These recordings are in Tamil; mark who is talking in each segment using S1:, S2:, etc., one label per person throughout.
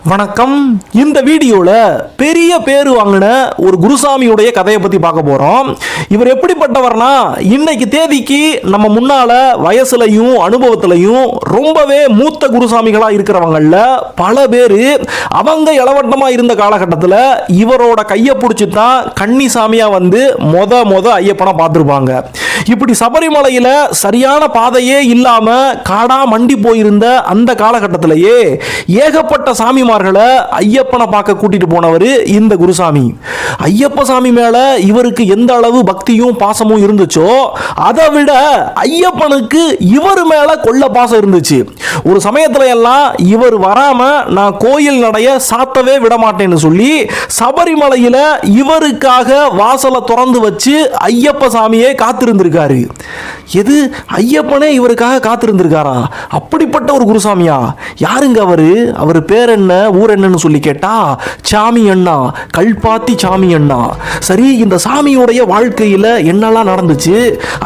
S1: வணக்கம். இந்த வீடியோல பெரிய பேரு வாங்கின ஒரு குருசாமியுடைய கதையை பத்தி பார்க்க போறோம். இவர் எப்படிப்பட்டவர்னா, இன்னைக்கு தேதிக்கு நம்ம முன்னால வயசுலையும் அனுபவத்திலையும் ரொம்பவே மூத்த குருசாமிகளா இருக்கிறவங்கள பல பேரு அவங்க இளவட்டமா இருந்த காலகட்டத்தில் இவரோட கையை பிடிச்சி தான் கன்னிசாமியா வந்து மொத ஐயப்பனை பார்த்துருப்பாங்க. இப்படி சபரிமலையில சரியான பாதையே இல்லாம காடா மண்டி போயிருந்த அந்த காலகட்டத்திலேயே ஏகப்பட்ட சாமிமார்களை ஐயப்பனை பார்க்க கூட்டிட்டு போனவர் இந்த குருசாமி. ஐயப்ப சாமி மேல இவருக்கு எந்த அளவு பக்தியும் பாசமும் இருந்துச்சோ அதை விட ஐயப்பனுக்கு இவர் மேல கொள்ள பாசம் இருந்துச்சு. ஒரு சமயத்துல எல்லாம் இவர் வராம நான் கோயில் நடைய சாத்தவே விட மாட்டேன்னு சொல்லி சபரிமலையில இவருக்காக வாசலை திறந்து வச்சு ஐயப்ப சாமியே காத்திருந்திருக்காரு. எது, ஐயப்பனே இவருக்காக காத்திருந்திருக்காரா? அப்படிப்பட்ட ஒரு குருசாமியா? யாருங்க அவரு? அவர் பேர் என்ன, ஊர் என்னன்னு சொல்லி கேட்டா சாமி அண்ணா, கல்பாத்தி சாமி அண்ணா. சரி, இந்த சாமியுடைய வாழ்க்கையில என்னெல்லாம் நடந்துச்சு,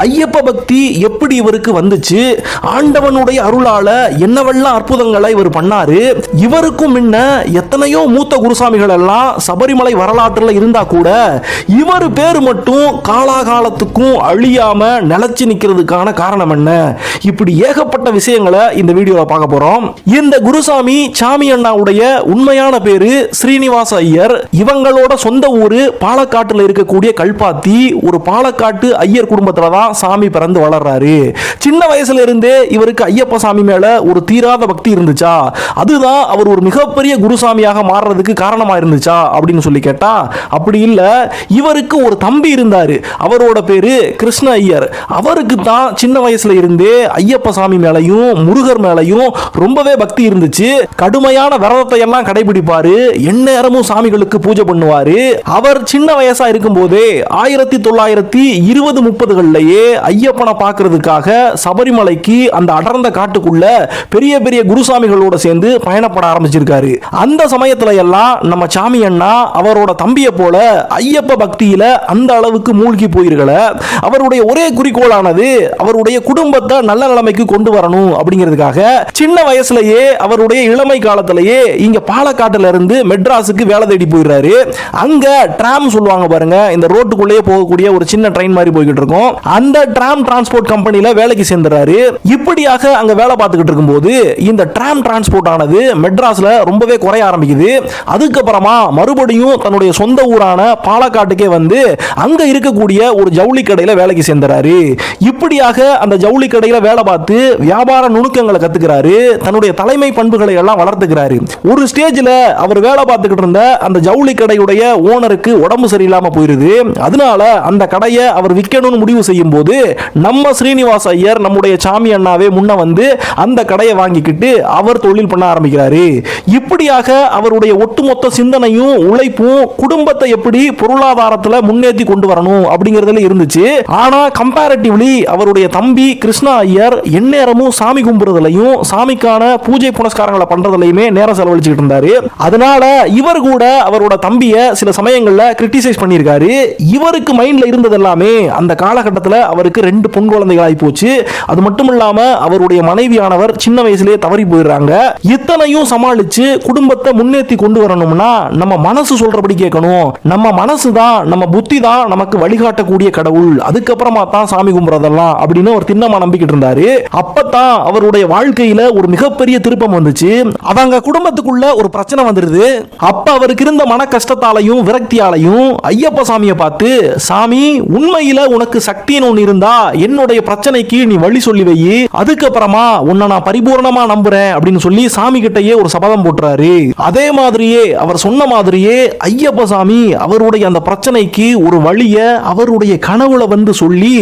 S1: ஐயப்ப பக்தி எப்படி இவருக்கு வந்துச்சு, ஆண்டவனுடைய அருளால என்னவெல்லாம் அற்புதங்களை இவர் பண்ணாரு, இவருக்கும் முன்ன எத்தனையோ மூத்த குருசாமிகள் எல்லாம் சபரிமலை வரலாற்றுல இருந்தா கூட இவர் பேர் மட்டும் காலாகாலத்துக்கும் அழியாம நிலைச்சு நிக்கிறதுக்கான காரணம் என்ன? இப்படி ஏகப்பட்ட விஷயங்களை இந்த வீடியோல பார்க்க போறோம். இந்த குருசாமி சாமி அண்ணாவுடைய உண்மையான பேரு ஸ்ரீனிவாச ஐயர். இவங்களோட சொந்த ஊரு பாலக்காட்டுல இருக்கக்கூடிய கல்பாத்தி. ஒரு பாலக்காட்டு ஐயர் குடும்பத்துல தான் சாமி பிறந்து வளர்றாரு. சின்ன வயசுல இருந்தே இவருக்கு ஐயப்ப சாமி மேல ஒரு தீராத பக்தி இருந்துச்சா? அதுதான் அவர் ஒரு மிகப்பெரிய குருசாமியாக மாறுறதுக்கு காரணமா இருந்துச்சா அப்படின்னு சொல்லி கேட்டா அப்படி இல்ல. இவருக்கு ஒரு தம்பி இருந்தாரு. அவரோட பேரு கிருஷ்ண ஐயர். அவருக்கு தான் சின்ன வயசுல இருந்தே ஐயப்ப சாமி மேலையும் முருகர் மேலையும் ரொம்பவே பக்தி இருந்துச்சு. கடுமையான விரதத்தை எல்லாம் கடைபிடிப்பாரு. எந்நேரமும் சாமிகளுக்கு பூஜை பண்ணுவாரு. அவர் சின்ன வயசா இருக்கும் போதே 1920-30களிலேயே ஐயப்பனை பார்க்கிறதுக்காக சபரிமலைக்கு அந்த அடர்ந்த காட்டுக்குள்ள பெரிய பெரிய குருசாமிகளோட சேர்ந்து பயணப்பட ஆரம்பிச்சிருக்காரு. அந்த சமயத்துல எல்லாம் நம்ம சாமி அண்ணா அவரோட தம்பியை போல ஐயப்ப பக்தியில அந்த அளவுக்கு மூழ்கி போயிருக்கல. அவருடைய ஒரே குறிக்கோளானது அவருடைய குடும்பத்தை நல்ல நிலைமைக்கு கொண்டு வரணும் அப்படிங்கிறதுக்காக சின்ன வயசுலயே அவருடைய இளமை காலத்திலேயே இங்க பாலக்காட்டுல இருந்து மெட்ராஸுக்கு வேலை தேடி போயிடுறாரு. அங்க டிராம் சொல்லுவாங்க பாருங்க, இந்த ரோட்டுக்குள்ளேயே போகக்கூடிய ஒரு சின்ன ட்ரெயின் மாதிரி போய்கிட்டு இருக்கும். அந்த டிராம் டிரான்ஸ்போர்ட் கம்பெனில வேலைக்கு சேர்ந்துறாரு. இப்படியாக அங்க வேலை பார்த்துக்கிட்டு இருக்கும்போது இந்த டிராம் டிரான்ஸ்போர்ட் ஆனது மெட்ராஸ்ல ரொம்பவே குறைய ஆரம்பிக்குது. அதுக்கப்புறமா மறுபடியும் தன்னுடைய சொந்த ஊரான பாலக்காட்டுக்கே வந்து அங்க இருக்கக்கூடிய ஒரு ஜவுளி கடையில வேலைக்கு சேர்ந்துறாரு. இப்படியாக அந்த ஜவுளி கடையில வேலை பார்த்து வியாபார நுணுக்கங்களை கத்துக்கிறாரு. தன்னுடைய தலைமை பண்புகளை எல்லாம் வளர்த்துக்கிறாரு. ஒரு ஸ்டேஜ்ல அவர் வேலை பார்த்துக்கிட்டு இருந்த அந்த ஜவுளி கடையுடைய ஓனருக்கு உடம்பு சரியில்லாம போயிருது. அதனால அந்த கடையை அவர் விற்கணும்னு முடிவு செய்யும் போது நம்ம ஸ்ரீனிவாச ஐயர், நம்முடைய சாமி அண்ணாவே முன்ன வந்து அந்த கடையை வாங்கிக்கிட்டு அவர் தொழில் பண்ண ஆரம்பிக்கிறாரு. இப்படியாக அவருடைய ஒட்டுமொத்த சிந்தனையும் உழைப்பும் குடும்பத்தை எப்படி பொருளாதாரத்துல முன்னேற்றி கொண்டு வரணும் அப்படிங்கறதுல இருந்துச்சு. ஆனா கம்பேரிட்டிவ்லி அவருடைய தம்பி கிருஷ்ணா ஐயர் எந்நேரமும் சாமி கும்பிடுறதுலையும் சாமிக்கான பூஜை புனஸ்காரங்களை பண்றதுலையுமே நேரம் செலவழிச்சுட்டு இருந்தாரு. அதனால இவர் கூட அவரோட தம்பிய சில சமயங்கள்ல கிரிட்டிசைஸ் பண்ணியிருக்காரு. இவருக்கு மைண்ட்ல இருந்தது எல்லாமே அந்த காலகட்டத்தில் அவருக்கு 2 பெண் குழந்தைகள் ஆகி போச்சு. அது மட்டும் இல்லாம அவருடைய மனைவியானவர் சின்ன வயசுலயே தவறி போயிடுறாங்க. இத்தனையும் சமாளிச்சு குடும்பத்தை முன்னேற்றி கொண்டு வரணும்னா நம்ம மனசு சொல்றபடி கேட்கணும். நம்ம மனசு தான், நம்ம புத்தி தான் நமக்கு வழிகாட்டக்கூடிய கடவுள். அதுக்கப்புறமா தான் சாமி கும்பிடுறதெல்லாம் அப்படின்னு ஒரு திண்ணமா நம்பிக்கிட்டு இருந்தாரு. அப்பதான் அவருடைய வாழ்க்கையில ஒரு மிகப்பெரிய திருப்பம் வந்துச்சு. அவங்க குடும்பத்துக்குள்ள ஒரு பிரச்சனை வந்துருது. அப்ப அவருக்கு இருந்த மன கஷ்டத்தாலையும் விரக்தியாலையும் ஐயப்ப சாமியை பார்த்து, சாமி உண்மையில உனக்கு சக்தின்னு ஒன்று இருந்தா என்னுடைய பிரச்சனைக்கு நீ வழி சொல்லி வை, அதுக்கப்புறமா உன்னை நான் பரிபூர்ணமா நம்புறேன் அப்படின்னு சொல்லி சாமி கிட்டயே ஒரு சபதம் போட்டுறாரு. அதே மாதிரியே அவர் சொன்ன மாதிரியே ஐயப்ப சாமி அவருடைய அந்த பிரச்சனைக்கு ஒரு வழிய அவருடைய கனவுல வந்து சொல்லி,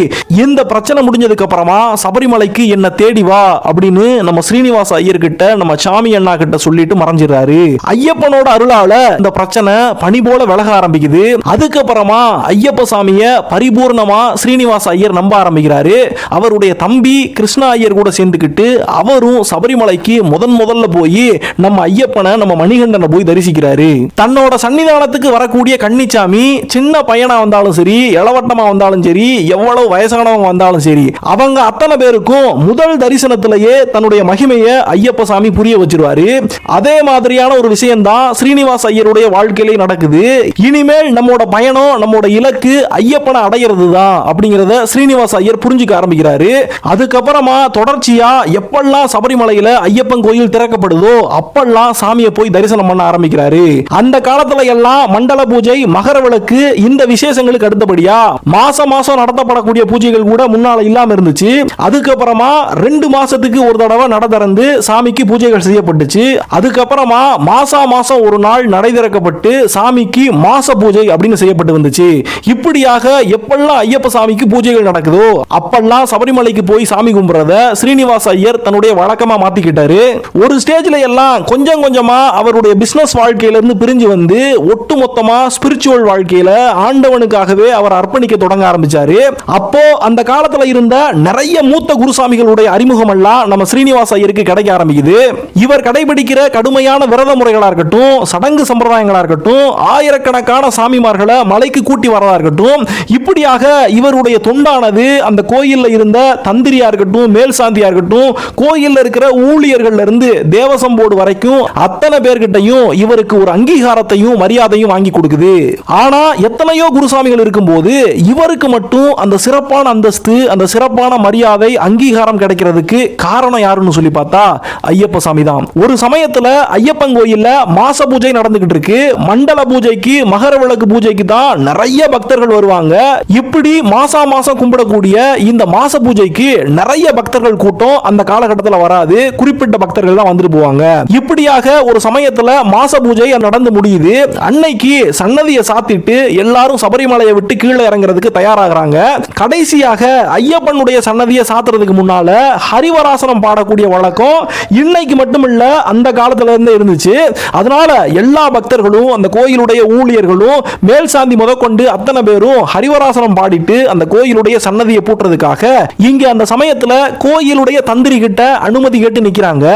S1: இந்த பிரச்சனை முடிஞ்சதுக்கு அப்புறமா சபரிமலைக்கு என்ன தேடி வா அப்படின்னு நம்ம ஸ்ரீனிவாச ஐயர் கிட்ட, நம்ம சாமி அண்ணா கிட்ட சொல்லிட்டு மறைஞ்சிடறாரு. ஐயப்பனோட அருளால இந்த பிரச்சனை பனி போல விலக ஆரம்பிக்குது. அதுக்கப்புறமா ஐயப்ப சாமிய பரிபூர்ணமா ஸ்ரீனிவாச ஐயர் நம்ப ஆரம்பிக்கிறாரு. அவருடைய தம்பி கிருஷ்ணா ஐயர் கூட சேர்ந்துக்கிட்டு அவரும் சபரிமலைக்கு முதல்ல போய் நம்ம ஐயப்பனை, நம்ம மணிகண்டனை போய் தரிசிக்கிறாரு. தன்னோட சன்னிதானத்துக்கு வரக்கூடிய கன்னிச்சாமி சின்ன பையனா வந்தாலும் சரி, இளவட்டமா வந்தாலும் சரி, எவ்வளவு வயசானவங்க வந்தாலும் சரி, அவங்க அத்தனை பேருக்கும் முதல் தரிசனத்திலேயே தன்னுடைய மகிமையை ஐயப்ப சாமி புரிய வச்சிருவாரு. அதே மாதிரியான ஒரு விஷயம் தான் ஸ்ரீனிவாச ஐயருடைய வாழ்க்கையிலே நடக்குது. இனிமேல் நம்மோட பயணம், நம்மோட இலக்கு ஐயப்பனை அடையிறது தான் அப்படிங்கறத ஸ்ரீனிவாச ஐயர் புரிஞ்சுக்க ஆரம்பிக்கிறாரு. அதுக்கப்புறமா தொடர்ச்சியா எப்பெல்லாம் சபரிமலையில ஐயப்பன் கோயில் திறக்கப்படுதோ அப்பெல்லாம் சாமியை போய் தரிசனம் பண்ண ஆரம்பிக்கிறாரு. அந்த காலத்துல எல்லாம் மண்டல பூஜை, மகர விளக்கு இந்த விசேஷங்களுக்கு அடுத்தபடியா மாசம் மாசம் நடத்தப்படக்கூடிய பூஜைகள் கூட முன்னால இல்லாம இருந்துச்சு. அதுக்கப்புறமா 2 மாசத்துக்கு ஒரு தடவை நட திறந்து சாமிக்கு பூஜைகள் செய்யப்பட்டுச்சு. அதுக்கப்புறமா மாசம் ஒரு நாள் நடை திறக்கப்பட்டு சாமிக்கு மாச பூஜை அப்படின்னு செய்யப்பட்டு வந்துச்சு. இப்படியாக எப்பெல்லாம் ஐயப்ப சாமிக்கு பூஜைகள் நடக்குதோ அப்பெல்லாம் சபரிமலைக்கு போய் சாமி கும்பிடுறத ஸ்ரீனிவாச ஐயர் தன்னுடைய வழக்கமா மாத்திக்கிட்டாரு. ஒரு ஸ்டேஜ்ல எல்லாம் கொஞ்சம் கொஞ்சமா அவருடைய பிசினஸ் வாழ்க்கையில இருந்து பிரிஞ்சு வந்து ஒட்டுமொத்தமா ஸ்பிரிச்சுவல் வாழ்க்கையில ஆண்டவனுக்காகவே அவர் அர்ப்பணிக்க தொடங்க ஆரம்பிச்சாரு. அப்போ அந்த காலத்துல இருந்த நிறைய மூத்த குருசாமிகளுடைய அறிமுகம் எல்லாம் நம்ம ஸ்ரீனிவாச ஐயருக்கு கிடைக்க ஆரம்பிக்குது. இவர் கடைபிடிக்கிற கடுமையான விரத முறைகளா இருக்கட்டும், சடங்கு சம்பிரதாயங்களா இருக்கட்டும், ஆயிரக்கணக்கான சாமிமார்களை மலைக்கு கூட்டி வரதா இருக்கட்டும், இப்படியாக இவருடைய தொண்டானது அந்த கோயில்ல இருந்த தந்திரியா இருக்கட்டும், மேல் சாந்தியா இருக்கட்டும், கோயில்ல இருக்கிற ஊழியர்கள்ல இருந்து தேவசம்போடு வரைக்கும் அத்தனை பேர்கிட்டையும் இவருக்கு ஒரு அங்கீகாரத்தையும் மரியாதையும் வாங்கி கொடுக்குது. ஆனா எத்தனையோ குருசாமிகள் இருக்கும்போது இவருக்கு மட்டும் அந்த சிறப்பான அந்தஸ்து, அந்த சிறப்பான மரியாதை, அங்கீகாரம் கிடைக்கிறதுக்கு காரணம் யாருன்னு சொல்லி பார்த்தா ஐயப்ப சாமி தான். ஒரு சமயத்துல ஐயப்பன் கோயில்ல மாச பூஜை நடந்துகிட்டு இருக்கு. மண்டல பூஜைக்கு, மகர விளக்கு பூஜைக்கு தான் நிறைய பக்தர்கள் வருவாங்க. இப்படி மாசம் கும்பிடக்கூடிய இந்த மாச பூஜைக்கு நிறைய பக்தர்கள் கூட்டம் அந்த காலகட்டத்தில் வராது. குறிப்பிட்ட பக்தர்கள் தான் வந்துட்டு போவாங்க. இப்படியாக ஒரு சமயத்துல மாச பூஜை நடந்து முடியுது. அன்னைக்கு சன்னதியை சாத்திட்டு எல்லாரும் சபரிமலையை விட்டு கீழே இறங்குறதுக்கு தயாராகிறாங்க. கடைசியாக ஐயப்பனுடைய சன்னதியை சாத்துறதுக்கு முன்னால ஹரிவராசனம் பாடக்கூடிய வழக்கம் இன்னைக்கு மட்டும் இல்ல, அந்த காலத்துல இருந்தே இருந்துச்சு. அதனால எல்லா பக்தர்களும், அந்த கோயிலுடைய ஊழியர்களும், மேல் சாந்தி முதற்கொண்டு அத்தனை பேரும் ஹரிவராசனம் பாடிட்டு அந்த கோயிலுடைய சன்னதியை பூட்டுறதுக்காக இங்க அந்த சமயத்துல கோயிலுடைய தந்திரி கிட்ட அனுமதி கேட்டு நிக்கிறாங்க.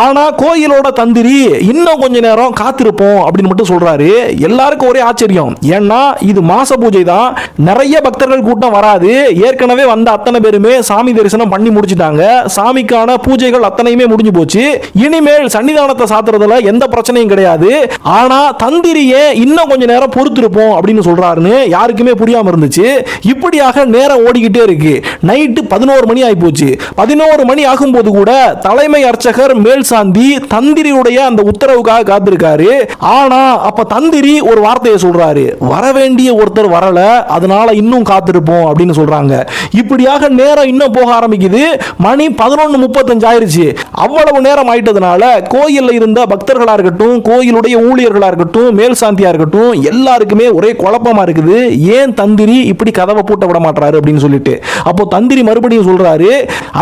S1: ஆனா கோயிலோட தந்திரி இன்னும் கொஞ்ச நேரம் காத்திருப்போம் அப்படின்னு மட்டும் சொல்றாரு. எல்லாருக்கும் ஒரே ஆச்சரியம். ஏன்னா இது மாச பூஜை தான், நிறைய பக்தர்கள் கூட்டம் வராது. ஏற்கனவே வந்த அத்தனை பேருமே சாமி தரிசனம் பண்ணி முடிச்சிட்டாங்க. சாமிக்கான பூஜைகள் அத்தனையுமே முடிஞ்சு போச்சு. இனிமேல் சன்னிதானத்தை சாத்துறதுல எந்த பிரச்சனையும் கிடையாது. ஆனா தந்திரியே இன்னும் கொஞ்ச நேரம் பொறுத்திருப்போம் அப்படின்னு சொல்றாருன்னு யாருக்குமே புரியாம இருந்துச்சு. இப்படியாக நேரம் ஓடிக்கிட்டே இருக்கு. நைட்டு 11 மணி ஆகி போச்சு. 11 மணி ஆகும்போது கூட தலைமை அர்ச்சகர் மேல் சாந்தி தந்திரியுடைய அந்த உத்தரவுக்காக காத்திருக்காரு. ஆனா அப்ப தந்திரி ஒரு வார்த்தையை சொல்றாரு, வரவேண்டிய ஒருத்தர் வரல, அதனால இன்னும் காத்திருப்போம் அப்படின்னு சொல்றாங்க. இப்படியாக நேரம் இன்னும் போக ஆரம்பிக்குது. மணி 11:35 ஆயிருச்சு. அவ்வளவு நேரம் ஆயிட்டதுனால கோயில்ல இருந்த பக்தர்களா இருக்கட்டும், கோயிலுடைய ஊழியர்களா இருக்கட்டும், மேல் சாந்தியா இருக்கட்டும், எல்லாருக்குமே ஒரே குழப்பமா இருக்குது. ஏன் தந்திரி இப்படி கதவை பூட்ட விட மாட்டாரு அப்படின்னு சொல்லிட்டு அப்போ தந்திரி மறுபடியும் சொல்றாரு,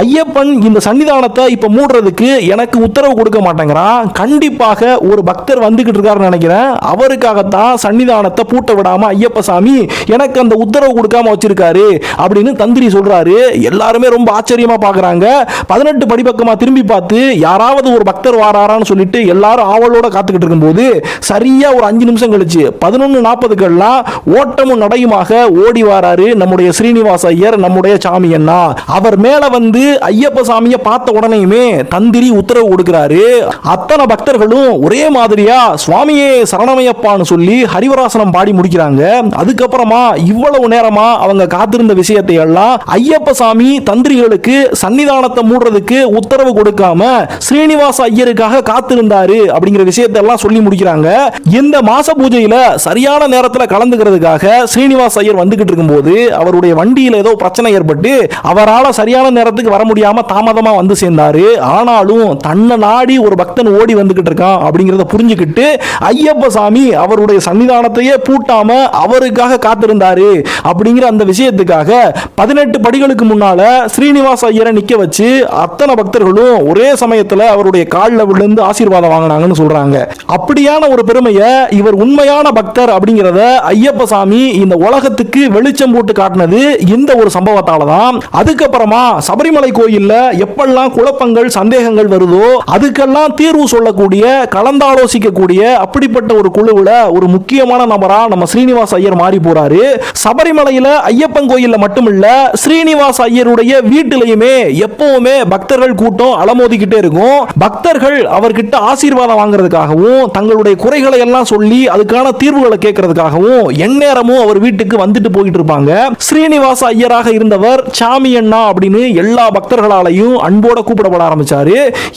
S1: ஐயப்பன் இந்த சன்னிதானத்தை இப்ப மூடுறதுக்கு எனக்கு உத்தரவு கொடுக்க மாட்டேங்கிறான். கண்டிப்பாக ஒரு பக்தர் வந்துகிட்டு இருக்காருன்னு நினைக்கிறேன். அவருக்காகத்தான் சன்னிதானத்தை பூட்ட விடாம ஐயப்ப சாமி எனக்கு அந்த உத்தரவு கொடுக்காம வச்சிருக்காரு அப்படின்னு தந்திரி சொல்றாரு. எல்லாருமே ரொம்ப ஆச்சரியமா பாக்குறாங்க. 18 படிப்பக்கமா திரும்பி பார்த்து யாராவது ஒரு பக்தர் வாராரான்னு சொல்லிட்டு எல்லாரும் ஆவலோட காத்துக்கிட்டு இருக்கும்போது சரியா ஒரு 5 நிமிஷம் கழிச்சு 11:40 ஓட்டமும் நடையுமாக ஓடி வாராரு நம்முடைய ஸ்ரீனிவாச ஐயர், நம்முடைய சாமி அண்ணா. அவர் மேல வந்து ஐயப்ப சாமியை பார்த்த உடனேயுமே தந்திரி உத்தரவு கொடுக்கிறாரு. அத்தனை பக்தர்களும் ஒரே மாதிரியா சுவாமியே சரணமையப்பான்னு சொல்லி ஹரிவராசனம் பாடி முடிக்கிறாங்க. அதுக்கப்புறமா இவ்வளவு நேரமா அவங்க காத்திருந்த விஷயத்தை எல்லாம் ஐயப்ப சாமி தந்திரிகளுக்கு சன்னிதானத்தை மூடுறதுக்கு உத்தரவு கொடுக்காம ஸ்ரீனிவாச ஐயருக்காக காத்திருந்தாரு அப்படிங்கிற விஷயத்தை எல்லாம் சொல்லி முடிக்கிறாங்க. இந்த மாச பூஜையில சரியான நேரத்தில் கலந்துக்கிறதுக்காக ஸ்ரீனிவாச ஐயர் வந்துகிட்டு இருக்கும்போது அவருடைய வண்டியில ஏதோ பிரச்சனை ஏற்பட்டு அவரால் சரியான நேரத்துக்கு வர முடியாம தாமதமா வந்து சேர்ந்தாரு. ஆனாலும் தன்னை நாடி ஒரு பக்தன் ஓடி வந்துகிட்டு இருக்கான் அப்படிங்கறத புரிஞ்சுக்கிட்டு ஐயப்ப சாமி அவருடைய சன்னிதானத்தையே பூட்டாம அவருக்காக காத்திருந்தாரு அப்படிங்கிற அந்த விஷயத்துக்காக 18 படிகளுக்கு முன்னால ஸ்ரீனிவாச ஐயரை நிக்க வச்சு அத்தனை பக்தர்களும் ஒரே சமயத்துல அவருடைய காலில் விழுந்து ஆசீர்வாதம் வாங்கினாங்கன்னு சொல்றாங்க. அப்படியான ஒரு பெருமையை இவர் உண்மையான பக்தர் அப்படிங்கறத ஐயப்ப சாமி இந்த உலகத்துக்கு வெளிச்சம் போட்டு காட்டினது இந்த ஒரு சம்பவத்தால தான். அதுக்கப்புறமா சபரிமலை கோயில்ல எப்பெல்லாம் குழப்பங்கள், சந்தேகங்கள் வருதோ அதுக்கெல்லாம் தீர்வு சொல்லக்கூடிய, கலந்தாலோசிக்கக்கூடிய அப்படிப்பட்ட ஒரு குழுவுல ஒரு முக்கியமான நபரா நம்ம ஸ்ரீனிவாச ஐயர் மாறி போறாரு. சபரிமலையில ஐயப்பன் கோயில்ல மட்டுமில்ல, ஸ்ரீனிவாச ஐயருடைய வீட்டிலையுமே எப்பவுமே பக்தர்கள் கூட்டம் அலமோதிக்கிட்டே இருக்கும். பக்தர்கள் அவர்கிட்ட ஆசீர்வாதம் வாங்குறதுக்காகவும் தங்களுடைய குறைகளை எல்லாம் சொல்லி அதுக்கான தீர்வுகளை கேட்கறதுக்காகவும் எந்நேரமும் அவர் வீட்டுக்கு வந்துட்டு போயிட்டு இருப்பாங்க. ஸ்ரீனிவாச ஐயராக இருந்தவர் சாமி அண்ணா அப்படின்னு எல்லா பக்தர்களாலையும் அன்போட கூப்பிடப்பட ஆரம்பிச்சாரு.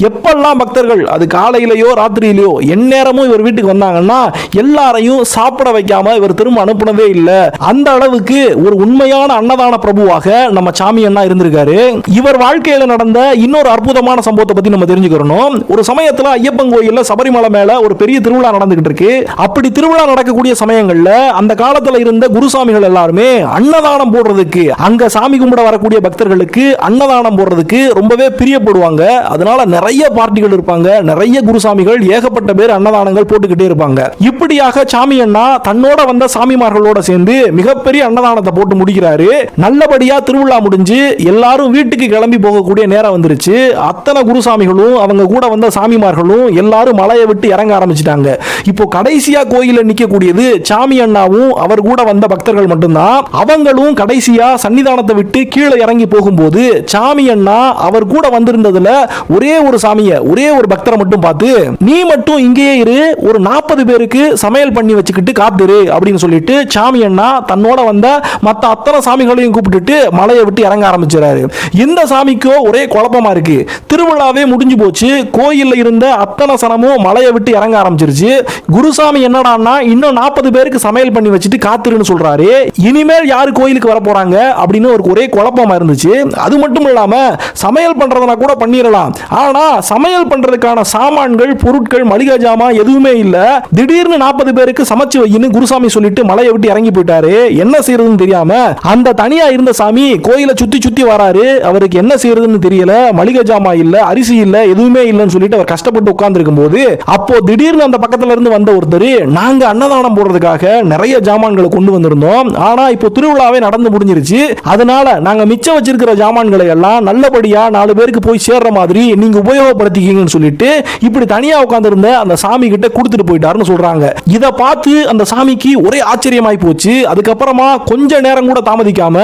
S1: எப்பெல்லாம் பக்தர்கள் அது காலையிலயோ ராத்திரியிலயோ எந்நேரமும் இவர் வீட்டுக்கு வந்தாங்கன்னா எல்லாரையும் சாப்பிட வைக்காம இவர் திரும்ப அனுப்புனதே இல்லை. அந்த அளவுக்கு ஒரு உண்மையான அன்னதான பிரபுவாக நம்ம சாமி அண்ணா இருந்திருக்காரு. இவர் வாழ்க்கையில நடந்த இன்னொரு அற்புதமான சம்பவத்தை பத்தி நம்ம தெரிஞ்சுக்கிறோம். ஒரு சமயத்துல ஐயப்பன் கோயில்ல சபரிமலை மேல ஒரு பெரிய திருவிழா நடந்துகிட்டு இருக்கு. அப்படி திருவிழா நடக்கக்கூடிய சமயங்கள்ல அந்த காலத்துல இருந்த குருசாமிகள் எல்லாருமே அன்னதானம் போடுறதுக்கு, அங்க சாமி கும்பிட வரக்கூடிய பக்தர்களுக்கு அன்னதானம் போடுறதுக்கு ரொம்பவே பிரியப்படுவாங்க. அதனால நிறைய பார்ட்டிகள் இருப்பாங்க, நிறைய குருசாமிகள் ஏகப்பட்ட பேர் அன்னதானங்கள் போட்டுக்கிட்டே இருப்பாங்க. இப்படியாக சாமி அண்ணா தன்னோட வந்த சாமிமார்களோட சேர்ந்து மிகப்பெரிய அன்னதானத்தை போட்டு முடிக்கிறாரு. நல்லபடியா திருவிழா முடிஞ்சு எல்லாரும் வீட்டுக்கு கிளம்பி போகக்கூடிய நேரம் வந்துருச்சு. அத்தனை குருசாமிகளும் அவங்க கூட வந்த சாமிமார்களும் எல்லாரும் மலையை விட்டு இறங்க ஆரம்பிச்சிட்டாங்க. இப்போ கடைசியா கோயில நிக்கக்கூடியது சாமி அண்ணாவும் அவர் கூட வந்த பக்தர்கள் மட்டும்தான். அவங்களும் கடைசியா சன்னிதானத்தை விட்டு கீழே இறங்கி போகும்போது சாமி அண்ணா அவர் கூட வந்திருந்ததுல ஒரே ஒரு சாமியை, ஒரே ஒரு பக்தரை மட்டும் பார்த்து, நீ மட்டும் இங்கேயே இரு, ஒரு 40 பேருக்கு சமையல் பண்ணி வச்சுக்கிட்டு காத்துரு அப்படின்னு சொல்லிட்டு சாமி அண்ணா தன்னோட வந்த மற்ற அத்தனை சாமிகளையும் கூப்பிட்டுட்டு மலையை விட்டு இறங்க ஆரம்பிச்சாரு. இந்த சாமிக்கோ ஒரே குழப்பமா இருக்கு. திருவிழாவே முடிஞ்சு போச்சு, கோயில்ல இருந்த அத்தனை சனமும் மலையை விட்டு இறங்க ஆரம்பிச்சிருச்சு. குருசாமி என்னடான்னா இன்னும் 40 பேருக்கு சமையல் பண்ணி வச்சுட்டு காத்துருன்னு சொல்றாரு. இனிமேல் யாரு கோயிலுக்கு வர போறாங்க அப்படின்னு ஒரு ஒரே குழப்பமா இருந்துச்சு. அது மட்டும் இல்லாம சமையல் பண்றதுனா கூட பண்ணிடலாம், ஆனா சமையல் பண்றதுக்கான சாமான்கள், பொருட்கள், மளிகை ஜாமான் எதுவுமே இல்ல. திடீர்னு 40 பேருக்கு சமைச்சு வைன்னு குருசாமி சொல்லிட்டு மலையை விட்டு இறங்கி போயிட்டாரு. என்ன செய்யறதுன்னு தெரியாம அந்த தனியா இருந்த சாமி கோயிலை சுத்தி சுத்தி வராரு. அவருக்கு என்ன செய்யறதுன்னு தெரியல, மளிகை ஜாமான் இல்ல, அரிசி இல்ல, எதுவுமே இல்லைன்னு சொல்லிட்டு அவர் கஷ்டப்பட்டு உட்கார்ந்து இருக்கும் போது அப்போ திடீர்னு அந்த பக்கத்துல இருந்து வந்த ஒருத்தர், நாங்க அன்னதானம் போடுறதுக்காக நிறைய ஜாமான்களை கொண்டு வந்திருந்தோம், ஆனா இப்போ திருவிழாவே நடந்து முடிஞ்சிருச்சு, அதனால நாங்க மிச்சம் வச்சிருக்கிற ஜாமான்களை எல்லாம் நல்லபடியா 4 பேருக்கு போய் சேர்ற மாதிரி நீங்க உபயோகப்படுத்திக்கீங்கன்னு சொல்லிட்டு இப்படி தனியா உட்கார்ந்து இருந்த அந்த சாமி கிட்ட கொடுத்துட்டு போயிட்டாருன்னு சொல்றாங்க. இத பார்த்து அந்த சாமிக்கு ஒரே ஆச்சரியமாய் போச்சு. அதுக்கப்புறமா கொஞ்ச நேரம் கூட தாமதிக்காம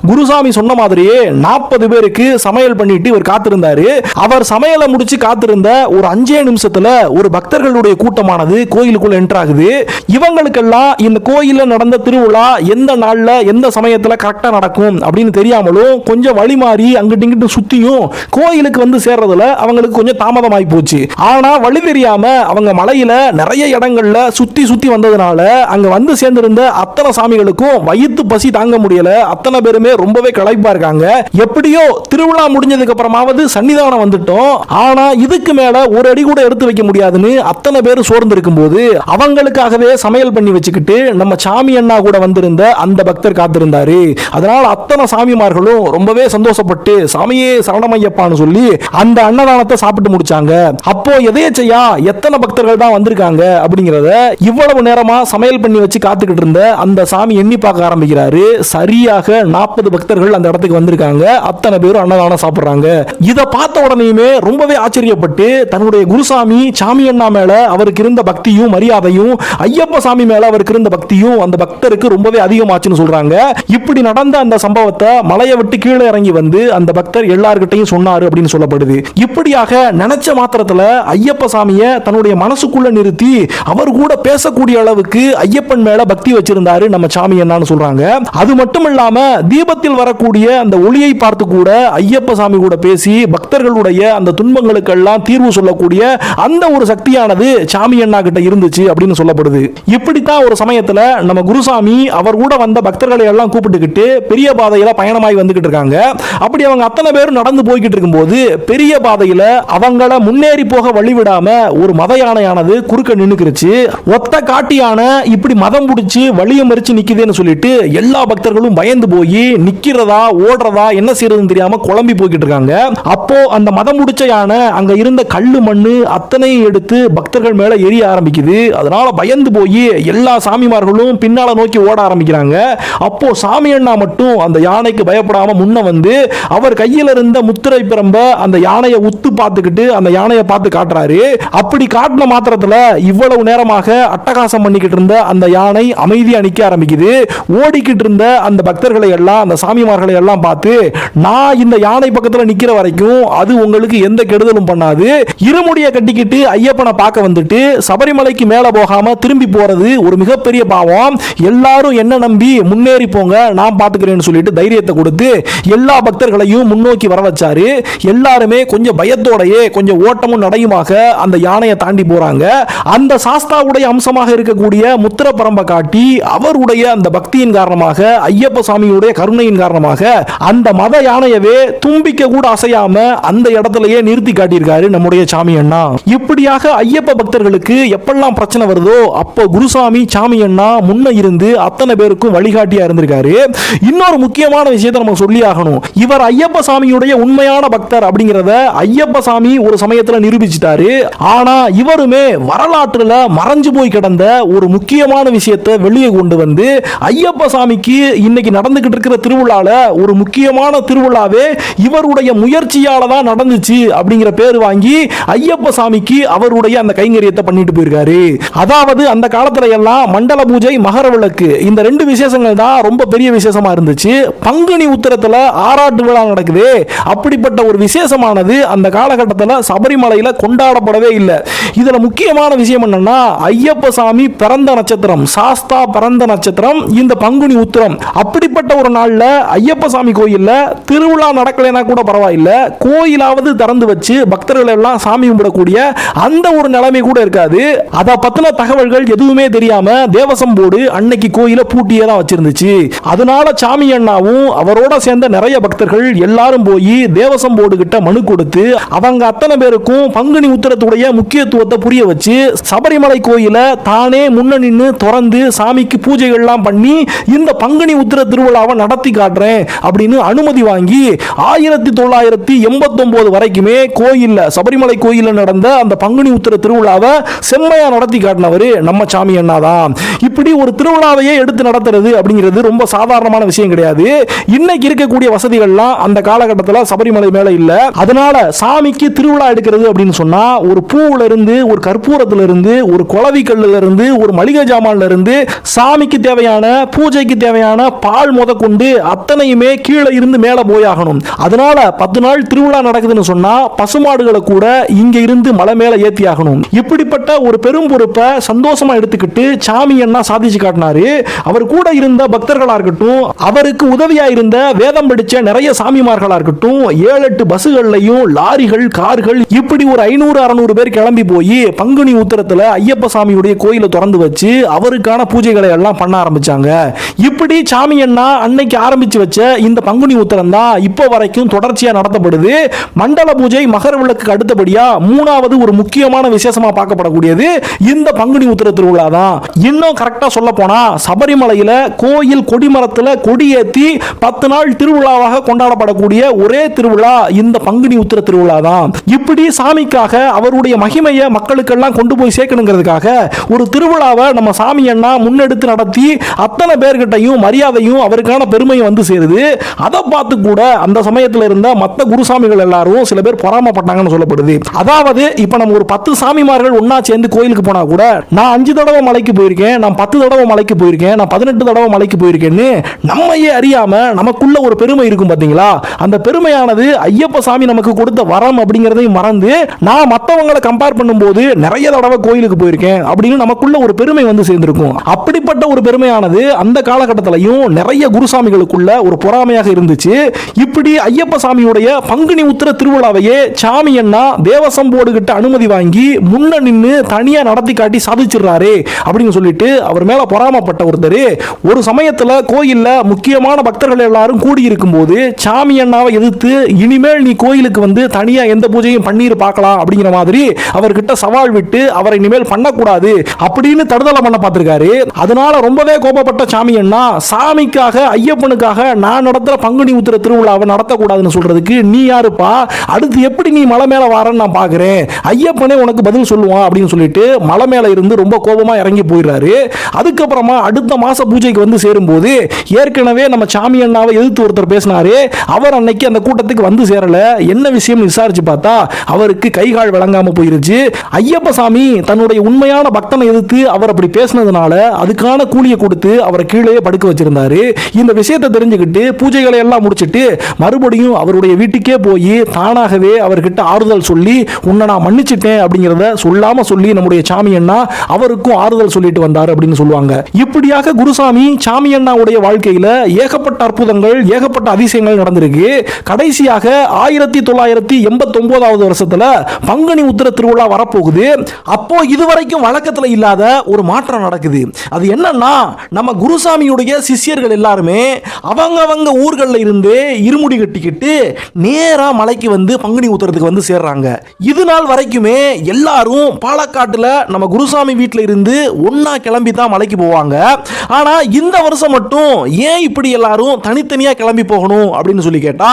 S1: குருசாமி சொன்ன மாதிரியே 40 பேருக்கு சமையல் பண்ணிட்டு இவர் காத்திருந்தாரு. அவர் சமையலை முடிச்சு காத்திருந்த ஒரு 5 நிமிஷத்துல ஒரு பக்தர்களுடைய கூட்டமானது கோயிலுக்குள்ள என்டர் ஆகுது. இவங்களுக்கெல்லாம் இந்த கோயில்ல நடந்த திருவிழா எந்த நாள்ல எந்த சமயத்துல கரெக்டா நடக்கும் அப்படின்னு தெரியாமலும் கொஞ்சம் வழி மாறி அங்கிட்டு இங்கிட்டு சுத்தியும் கோயிலுக்கு வந்து சேர்றதுல அவங்களுக்கு கொஞ்சம் தாமதமாகி போச்சு. ஆனா வழி தெரியாம அவங்க மலையில நிறைய இடங்கள்ல சுத்தி சுத்தி வந்ததுனால அங்க வந்து சேர்ந்திருந்த அத்தனை சாமிகளுக்கும் வயிற்று பசி தாங்க முடியல. அத்தனை பேருமே ரொம்பவே களைப்பா இருக்காங்க. எப்படியோ திருவிழா முடிஞ்சதுக்கு அப்புறமாவது சன்னிதானம் வந்துட்டோம், ஆனா இதுக்கு மேல ஒரு அடி கூட எடுத்து வைக்க முடியாதுன்னு அத்தனை பேர் சோர்ந்து இருக்கும் போது அவங்களுக்காகவே சமையல் பண்ணி வச்சுக்கிட்டு நம்ம சாமி அண்ணா கூட வந்திருந்த அந்த பக்தர் காத்திருந்தாரு. அதனால அத்தனை சாமிமார்களும் ரொம்பவே சந்தோஷப்பட்டு சாமியே சரணமையப்பான்னு சொல்லி அந்த அன்னதானத்தை சாப்பிட்டு முடிச்சாங்க. அப்போ எதேச்சையா எத்தனை பக்தர்கள் தான் வந்திருக்காங்க அப்படிங்கறத இவ்வளவு நேரமா சமையல் பண்ணி வச்சு காத்துக்கிட்டு இருந்த அந்த சாமி எண்ணி பார்க்க ஆரம்பிக்கிறாரு. சரியாக 40 பக்தர்கள் அந்த இடத்துக்கு வந்திருக்காங்க. அத்தனை பேரும் அன்னதானம் சாப்பிடுறாங்க. இதை பார்த்த உடனேயுமே ரொம்பவே ஆச்சரியப்பட்டு தன்னுடைய குருசாமி சாமி அண்ணா மேல அவருக்கு இருந்த பக்தியும் மரியாதையும், ஐயப்ப சாமி மேல அவருக்கு இருந்த பக்தியும் அந்த பக்தருக்கு ரொம்பவே அதிகமாச்சுன்னு சொல்றாங்க. இப்படி நடந்த அந்த சம்பவத்தை மலையை விட்டு கீழே இறங்கி வந்து அந்த பக்தர் எல்லார்கிட்டையும் சொன்னாரு அப்படின்னு சொல்லப்படுது. இப்படியாக நினைச்ச மாத்திரத்துல ஐயப்ப சாமியை தன்னுடைய மனசுக்குள்ள நிறுத்தி அவர் கூட பேசக்கூடிய அளவுக்கு ஐயப்பன் மேல பக்தி வச்சிருந்தாரு நம்ம சாமி என்னன்னு சொல்றாங்க. அது மட்டும் இல்லாம தீபத்தில் வரக்கூடிய அந்த ஒளியை பார்த்து கூட ஐயப்ப சாமி கூட பேசி பக்தர்களுடைய அந்த துன்பங்களுக்கெல்லாம் தீர்வு சொல்லக்கூடிய அந்த ஒரு சக்தியானது சாமி அண்ணா கிட்ட இருந்துச்சு அப்படின்னு சொல்லப்படுது. இப்படித்தான் ஒரு சமயத்துல நம்ம குருசாமி அவர் கூட வந்த பக்தர்களை எல்லாம் கூப்பிட்டுக்கிட்டு பெரிய பாதையில பயணமாய் வந்துகிட்டு இருக்காங்க. அப்படி அவங்க அத்தனை பேரும் நடந்து போய்கிட்டு இருக்கும்போது பெரிய பாதையில அவங்கள முன்னேறி போக வழிவிடாம ஒரு மத யானையானது குறுக்க நின்னுக்கிருச்சு. ஒத்த காட்டு யானை இப்படி மதம் பிடிச்சு வழிய மறிச்சு நிக்குதுன்னு சொல்லிட்டு எல்லா பக்தர்களும் பயந்து போய் நிக்கிறதா ஓடுறதா என்ன செய்யறதுன்னு தெரியாம குழம்பி போய்கிட்டு இருக்காங்க. அப்போ அந்த மதம் பிடிச்ச யானை அங்க இருந்த கல்லு மண்ணு அத்தனையும் எடுத்து பக்தர்கள் மேல எரிய ஆரம்பிக்குது. அதனால பயந்து போய் எல்லா சாமிமார்களும் பின்னால நோக்கி ஓட ஆரம்பிக்கிறாங்க. அப்போ சாமி அண்ணா மட்டும் அந்த யானைக்கு பயப்படாம முன்ன வந்து அவர் கையில இருந்த முத்திரை பிரம்ப அந்த யானையை உத்து பார்த்துக்கிட்டு அந்த யானையை பார்த்து காட்டுறாரு. அப்படி காட்டின மாத்திரத்துல இவ்வளவு நேரமாக அட்டகாசம் பண்ணிக்கிட்டு இருந்த அந்த யானை அமைதியா நிக்க ஆரம்பிக்குது. ஓடிக்கிட்டு இருந்த அந்த பக்தர்களை எல்லாம் அந்த சாமிமார்களை எல்லாம் பார்த்து, நான் இந்த யானை பக்கத்துல நிக்கிற வரைக்கும் அது உங்களுக்கு எந்த கெடுதலும் பண்ணாது, இருமுடிய கட்டிக்கிட்டு ஐயப்பனை பார்க்க வந்துட்டு சபரிமலைக்கு மேல போகாம திரும்பி போறது ஒரு மிகப்பெரிய பாவம். எல்லாரும் என்ன நம்பி முன்னேறி போங்க, நான் பாத்துக்கிறேன்னு சொல்லிட்டு தைரியத்தை கொடுத்து எல்லா பக்தர்களையும் முன்னோக்கி வர வச்சாரு. எல்லாருமே கொஞ்சம் பயத்தோடையே கொஞ்சம் ஓட்டமும் நடையுமாக அந்த யானையை தாண்டி போறாங்க. அந்த சாஸ்தாவுடைய அம்சமாக இருக்கக்கூடிய முத்திர பரம்பை காட்டி அவருடைய அந்த பக்தியின் காரணமாக, ஐயப்ப சாமியுடைய கருணையின் காரணமாக அந்த மத யானையவே தும்பிக்க கூட அசையாம அந்த இடத்திலேயே நிறுத்தி காட்டியிருக்காரு நம்முடைய சாமி அண்ணா. இப்படியாக ஐயப்ப பக்தர்களுக்கு எப்பெல்லாம் பிரச்சனை வருதோ அப்போ குருசாமி சாமி அண்ணா முன்ன இருந்து அத்தனை பேருக்கும் வழிகாட்டியா இருந்திருக்காரு. இன்னொரு முக்கியமான விஷயத்தை நம்ம சொல்லி ஆகணும். இவர் ஐயப்ப சாமியுடைய உண்மையான பக்தர் அப்படிங்கறத ஐயப்ப சாமி ஒரு சமயத்துல நிரூபிச்சிட்டாரு. ஆனா இவருமே வரலாற்றுல மறைஞ்சு போய் கிடந்த ஒரு முக்கியமான விஷயத்தை வெளியே கொண்டு வந்து ஐயப்ப சாமிக்கு இன்னைக்கு நடந்துகிட்டு இருக்கிற திருவிழால ஒரு முக்கியமான திருவிழாவே இவருடைய முயற்சியால தான் நடந்துச்சு அப்படிங்கிற பேர் வாங்கி ஐயப்ப சாமிக்கு அவருடைய அந்த கைங்கரியத்தை பண்ணிட்டு போயிருக்காரு. அதாவது அந்த காலத்துல எல்லாம் மண்டல பூஜை, மகர விளக்கு இந்த ரெண்டு விசேஷங்கள் தான் ரொம்ப பெரிய விசேஷமா இருந்துச்சு. பங்குனி உத்திரத்துல ஆராட்டு விழா நடக்குது. அப்படிப்பட்ட ஒரு விசேஷமானது அந்த காலகட்டத்தில் சபரிமலையில கொண்டாடப்படவே இல்லை. இதுல முக்கியமான விஷயம் என்னன்னா, ஐயப்ப சாமி பிறந்த நட்சத்திரம், சாஸ்தா பிறந்த நட்சத்திரம் இந்த பங்குனி உத்திரம். அப்படிப்பட்ட ஒரு நாள்ல ஐயப்ப சாமி கோயில்ல திருவிழா நடக்கலைன்னா கூட பரவாயில்ல, கோயிலாவது திறந்து வச்சு பக்தர்கள் எல்லாம் சாமி கும்பிடக்கூடிய அந்த ஒரு நிலைமை கூட இருக்காது. அதை பத்தின தகவல்கள் எதுவுமே தெரியாம தேவசம் போர்டு அன்னைக்கு கோயில பூட்டியே தான் வச்சிருந்துச்சு. அதனால சாமி அண்ணாவும் அவரோட சேர்ந்த நிறைய பக்தர்கள் எல்லாரும் போய் தேவசம் போர்டு கிட்ட மனு கொடுத்து அவங்க அத்தனை பேருக்கும் பங்குனி உத்திரத்துடைய முக்கியத்துவத்தை புரிய வச்சு சபரிமலை கோயில தானே முன்ன நின்று திறந்து சாமிக்கு பூஜைகள்லாம் பண்ணி இந்த பங்குனி உத்திர திருவிழாவை நடத்தி காட்டுறேன் அப்படின்னு அனுமதி வாங்கி 1989 வரைக்குமே கோயில்ல, சபரிமலை கோயில்ல நடந்த அந்த பங்குனி உத்திர திருவிழாவை செம்மையா நடத்தி காட்டினவர் நம்ம சாமி அண்ணா தான். இப்படி ஒரு திருவிழாவையே எடுத்து நடத்துறது அப்படிங்கிறது ரொம்ப சாதாரணமான விஷயம் கிடையாது. இன்னைக்கு இருக்கக்கூடிய வசதிகள்லாம் அந்த காலகட்டத்தில் சபரிமலை மேல இல்ல. அதனால சாமிக்கு திருவிழா எடுக்கிறது அப்படின்னு சொன்னா ஒரு பூவுல இருந்து, ஒரு கற்பூரத்துல இருந்து, ஒரு குளவி கல்லுல இருந்து, ஒரு மளிகை ஜாமான்ல இருந்து சாமிக்கு தேவையான பூஜைக்கு தேவையான பால் முத கொண்டு அத்தனையுமே கீழே இருந்து மேல போயாகணும். அதனால 10 நாள் திருவிழா நடக்குதுன்னு சொன்னா பசுமாடுகளை கூட இங்க இருந்து மலை மேல ஏத்தி ஆகணும். இப்படிப்பட்ட ஒரு பெரும் பொறுப்பை சந்தோஷமா எடுத்துக்கிட்டு சாமி அண்ணா சாதிச்சு காட்டினாரு. அவர் கூட இருந்த பக்தர்களா இருக்கட்டும், அவருக்கு உதவியா இருந்த வேதம் படிச்ச நிறைய சாமிமார்களா இருக்கட்டும், 7-8 பஸ்கள்லையும் லாரிகள், கார்கள் இப்படி ஒரு 500-600 பேர் கிளம்பி போய் பங்குனி உத்திரத்துல ஐயப்ப சாமியுடைய கோயிலை திறந்து வச்சு அவருக்கான பூஜைகளை எல்லாம் பண்ண ஆரம்பிச்சாங்க. இப்படி சாமி அண்ணா அன்னைக்கு ஆரம்பிச்சு வச்ச இந்த பங்குனி உத்திரம் தான் இப்போ வரைக்கும் தொடர்ச்சியா நடத்தப்படுது. மண்டல பூஜை, மகர விளக்கு அடுத்தபடியா 3வது ஒரு முக்கியமான விசேஷமா பார்க்கப்படக்கூடியது இந்த பங்குனி உத்திர திருவிழா தான். இன்னும் கரெக்டா சொல்ல போனா சபரிமலையில கோயில் கொடிமரத்துல கொடியேத்தி 10 நாள் திருவிழாவாக கொண்டாடப்படக்கூடிய ஒரே திருவிழா இந்த பங்குனி உத்திர திருவிழா தான். இப்படி சாமிக்காக அவருடைய மகிமையை மக்களுக்கெல்லாம் கொண்டு போய் சேர்க்கணுங்கிறதுக்காக ஒரு திருவிழாவை நம்ம சாமி அண்ணா முன்னெடுத்து நடத்தி அத்தனை பேர்கிட்டையும் மரியாதையும் அவருக்கான பெருமையும் வந்து சேருது. அதை பார்த்து கூட அந்த சமயத்தில் இருந்த மற்ற குருசாமிகள் எல்லாரும் சில பேர் பொறாமப்பட்டாங்கன்னு சொல்லப்படுது. அதாவது இப்ப நம்ம ஒரு 10 சாமிமார்கள் ஒன்னா சேர்ந்து கோயிலுக்கு போனா கூட நான் 5 தடவை மலைக்கு போயிருக்கேன், நான் 10 தடவை மலைக்கு போயிருக்கேன், நான் 18 தடவை மலைக்கு போயிருக்கேன்னு நம்மையே அறியாம நமக்குள்ள ஒரு பெருமை இருக்கும் பாத்தீங்களா. அந்த பெருமையானது ஐயப்ப சாமி நமக்கு கொடுத்த வரம் அப்படிங்கறதையும் மறந்து நான் மற்றவங்களை கம்பேர் பண்ணும்போது நிறைய தடவை கோயிலுக்கு போயிருக்கேன் அப்படின்னு நமக்குள்ள ஒரு பெருமை வந்து சேர்ந்திருக்கும். அப்படிப்பட்ட ஒரு பெருமையானது அந்த காலகட்டத்திலையும் நிறைய குருசாமிகளுக்குள்ள ஒரு பொறாமையாக இருந்துச்சு. இப்படி ஐயப்ப சாமியுடைய பங்குனி உத்திர திருவிழாவையே சாமி அண்ணா தேவசம் போர்டு கிட்ட அனுமதி வாங்கி முன்ன நின்று தனியா நடத்தி காட்டி சாதிச்சிடுறாரு அப்படின்னு சொல்லிட்டு அவர் மேல பொறாமப்பட்ட ஒருத்தர் ஒரு சமயத்துல கோயில்ல முக்கியமான பக்தர்கள் எல்லாரும் கூடி இருக்கும் போது சாமி அண்ணாவை எதிர்த்து இனிமேல் நீ கோயிலுக்கு வந்து தனியா எந்த பூஜையும் பண்ணீர் பார்க்கலாம் அப்படிங்கிற மாதிரி அவர்கிட்ட சவால் விட்டு அவரை இனிமேல் பண்ணக்கூடாது அப்படின்னு தடுதலை பண்ண பார்த்திருக்காரு. அதனால ரொம்பவே கோபப்பட்ட சாமி அண்ணா சாமிக்காக, ஐயப்பனுக்காக நான் நடத்துற பங்குனி உத்திர திருவிழாவை நடத்தக்கூடாதுன்னு சொல்றதுக்கு நீ யாருப்பா, அடுத்து எப்படி நீ மலை மேல வாரன்னு நான் பாக்குறேன், ஐயப்பனே உனக்கு பதில் சொல்லுவான் அப்படின்னு சொல்லிட்டு மலை மேல இருந்து ரொம்ப கோபமா இறங்கி போயிடுறாரு. அதுக்கப்புறமா அடுத்த மாச பூஜைக்கு வந்து சேரும்போது ஏற்கனவே நம்ம சாமி அண்ணாவை எதிர்த்து ஒருத்தர் பேசினாரு. அவர் அன்னைக்கு அந்த கூட்டத்துக்கு வந்து சேரல. என்ன விஷயம் விசாரிச்சு பார்த்தா அவருக்கு கைகால் விளங்காம போயிருச்சு. ஐயப்ப சாமி தன்னுடைய உண்மையான பக்தனை எதிர்த்து அவர் அப்படி பேசினதுனால அதுக்கான கூலியை கொடுத்து அவரை கீழே படுக்க வச்சிருந்தாரு. இந்த விஷயத்தை தெரிஞ்சுக்கிட்டு பூஜைகளை எல்லாம் முடிச்சிட்டு மறுபடியும் அவருடைய வீட்டுக்கே போய் தானாகவே அவர்கிட்ட ஆறுதல் சொல்லி உன்னை நான் மன்னிச்சிட்டேன் அப்படிங்கிறத சொல்லாம சொல்லி நம்முடைய சாமி அண்ணா அவருக்கும் ஆறுதல் சொல்லிட்டு வந்தார் அப்படின்னு சொல்லுவாங்க. இப்படியாக குருசாமி சாமி அண்ணாவுடைய வாழ்க்கையில ஏகப்பட்ட அற்புதங்கள், ஏகப்பட்ட அதிசயங்கள் நடந்திருக்கு. கடைசியாக 1989 வருஷத்துல பங்குனி உத்திர திருவிழா வரப்போகுது. அப்போ இதுவரைக்கும் வழக்கத்துல இல்லாத ஒரு மாற்றம் நடக்குது. அது என்னன்னா, நம்ம குருசாமியுடைய சிஷ்யர்கள் எல்லாருமே அவங்க ஊர்கள்ல இருந்து இருமுடி கட்டிக்கிட்டு நேரா மலைக்கு வந்து பங்குனி உத்திரத்துக்கு வந்து சேர்றாங்க. இது நாள் வரைக்குமே எல்லாரும் பாலக்காட்டுல நம்ம குருசாமி வீட்டில் இருந்து ஒன்னா கிளம்பி தான் மலைக்கு போவாங்க. ஆனா இந்த வருஷம் மட்டும் ஏன் இப்படி எல்லாரும் தனித்தனியா கிளம்பி போகணும் அப்படின்னு சொல்லி கேட்டா,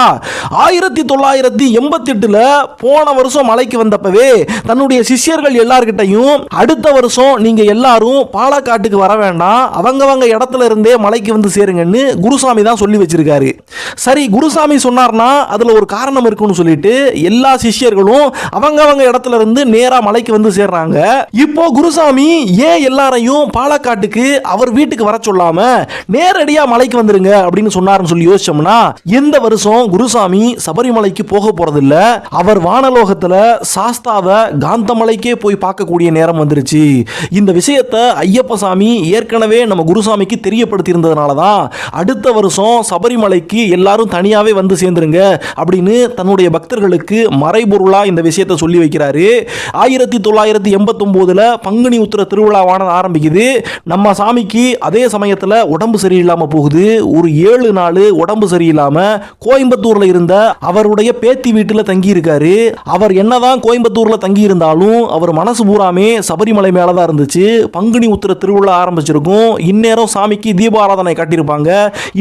S1: 1988ல போன வருஷம் மலைக்கு வந்தப்பவே தன்னுடைய சிஷ்யர்கள் எல்லார்கிட்டையும் அடுத்த வருஷம் நீங்க எல்லாரும் பாலக்காட்டுக்கு வர வேண்டாம், அவங்க இடத்துல இருந்தே மலைக்கு வந்து சேருங்கன்னு குருசாமி தான் சொல்லி வச்சிருக்காரு. சரி, குருசாமி சொன்னார்னா அதுல ஒரு காரணம் இருக்குன்னு சொல்லிட்டு எல்லா சிஷ்யர்களும் அவங்க இடத்துல இருந்து நேரா மலைக்கு வந்து சேர்றாங்க. இப்போ குருசாமி ஏன் எல்லாரையும் பாலக்காட்டுக்கு அவர் வீட்டுக்கு வர சொல்லாம நேரடியா மலைக்கு வந்துருங்க அப்படின்னு சொன்னாருன்னு சொல்லி யோசிச்சோம்னா, இந்த வருஷம் குருசாமி சபரிமலைக்கு போக போறதில்ல. அவர் வானலோகத்துல சாஸ்தாவை காந்தமலைக்கே போய் பார்க்கக்கூடிய நேரம் வந்துருச்சு. இந்த விஷயத்தை ஐயப்ப சாமி ஏற்கனவே நம்ம குருசாமிக்கு தெரியப்படுத்தி இருந்ததுனால தான் அடுத்த வருஷம் சபரிமலைக்கு எல்லாரும் தனியாவே வந்து சேர்ந்துருங்க அப்படின்னு தன்னுடைய பக்தர்களுக்கு மறைபொருளா இந்த விஷயத்தை சொல்லி வைக்கிறாரு. 1989ல பங்குனி உத்திர திருவிழாவானது ஆரம்பிக்குது. நம்ம சாமிக்கு அதே சமயத்தில் உடம்பு சரியில்லாம போகுது. ஒரு 7 நாள் உடம்பு சரியில்லாம கோயம்புத்தூர்ல இருந்த அவருடைய பேத்தி வீட்டில் தங்கி இருக்காரு. அவர் என்னதான் கோயம்புத்தூர்ல தங்கி இருந்தாலும் அவர் மனசு பூராமே சபரிமலை மேலதான் இருந்துச்சு. பங்குனி உத்திர திருவிழா ஆரம்பிச்சிருக்கும். இந்நேரம் சாமிக்கு தீபாராதனை காட்டியிருப்பாங்க,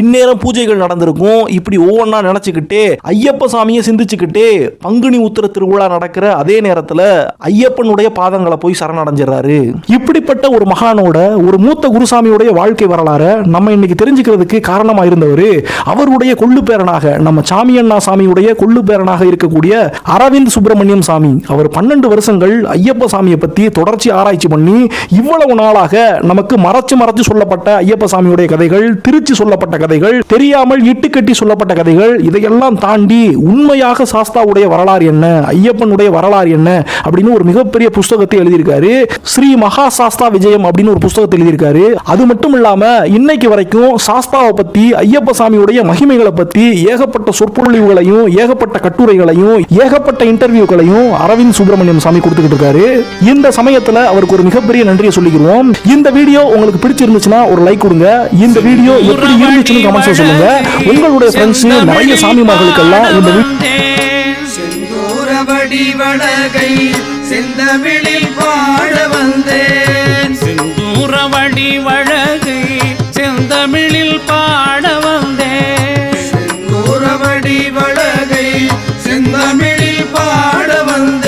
S1: இந்நேரம் பூஜைகள் நடந்திருக்கும். இப்படி ஒவ்வொன்றா நினைச்சுக்கிட்டே ஐயப்ப சாமியை சிந்திச்சுக்கிட்டே பங்குனி உத்திர திருவிழா நடக்கிற அதே நேரத்தில் ஐயப்பனுடைய பாதங்களை போய் சரணடைஞ்சிடறாரு. இப்படிப்பட்ட ஒரு மகானோட, ஒரு மூத்த குருசாமியுடைய வாழ்க்கை வரலாறு நம்ம இன்னைக்கு தெரிஞ்சுக்கிறதுக்கு காரணமா இருந்தவர் அவருடைய கொள்ளு பேரனாக, நம்ம சாமி அண்ணா சாமியுடைய கொள்ளு பேரனாக இருக்கக்கூடிய அரவிந்த் சுப்பிரமணியம் சாமி. அவர் 12 வருஷங்கள் ஐயப்ப சாமியை பத்தி தொடர்ச்சி ஆராய்ச்சி பண்ணி இவ்வளவு நாளாக நமக்கு மறைச்சு சொல்லப்பட்ட ஐயப்ப சாமியுடைய கதைகள், திருச்சி சொல்லப்பட்ட கதைகள், தெரியாமல் இட்டுக்கட்டி சொல்லப்பட்ட கதைகள், இதையெல்லாம் தாண்டி உண்மையாக சாஸ்தாவுடைய வரலாறு என்ன, ஐயப்பனுடைய வரலாறு என்ன அப்படின்னு ஒரு மிகப்பெரிய புஸ்தகத்தை எழுதியிருக்காரு. ஸ்ரீ மகா சாஸ்தா விஜயம் அப்படின்னு ஒரு புஸ்தகத்தை எழுதியிருக்காரு. அது மட்டும் இல்லாம இன்னைக்கு வரைக்கும் சாஸ்தாவை பத்தி, ஐயப்ப சாமியுடைய மகிமைகளை பத்தி ஏகப்பட்ட சொற்பொழிவுகளையும், ஏகப்பட்ட கட்டுரைகளையும், ஏகப்பட்ட இன்டர்வியூக்களையும் அரவிந்த் சுப்பிரமணியம் சாமி கொடுத்துக்கிட்டு இருக்காரு. இந்த சமயத்துல அவருக்கு ஒரு மிகப்பெரிய நன்றியை சொல்லிக்கிறோம். இந்த வீடியோ உங்களுக்கு பிடிச்சிருந்துச்சுன்னா ஒரு லைக் கொடுங்க. இந்த வீடியோ எப்படி இருந்துச்சுன்னு கமெண்ட்ஸ்ல சொல்லுங்க. உங்களுடைய ஃப்ரெண்ட்ஸ் நிறைய சாமிமார்களுக்கெல்லாம் இந்த
S2: வடிவழகை செந்தமிழில் பாட வந்தேன். செந்தூர வடிவழகை செந்தமிழில் பாட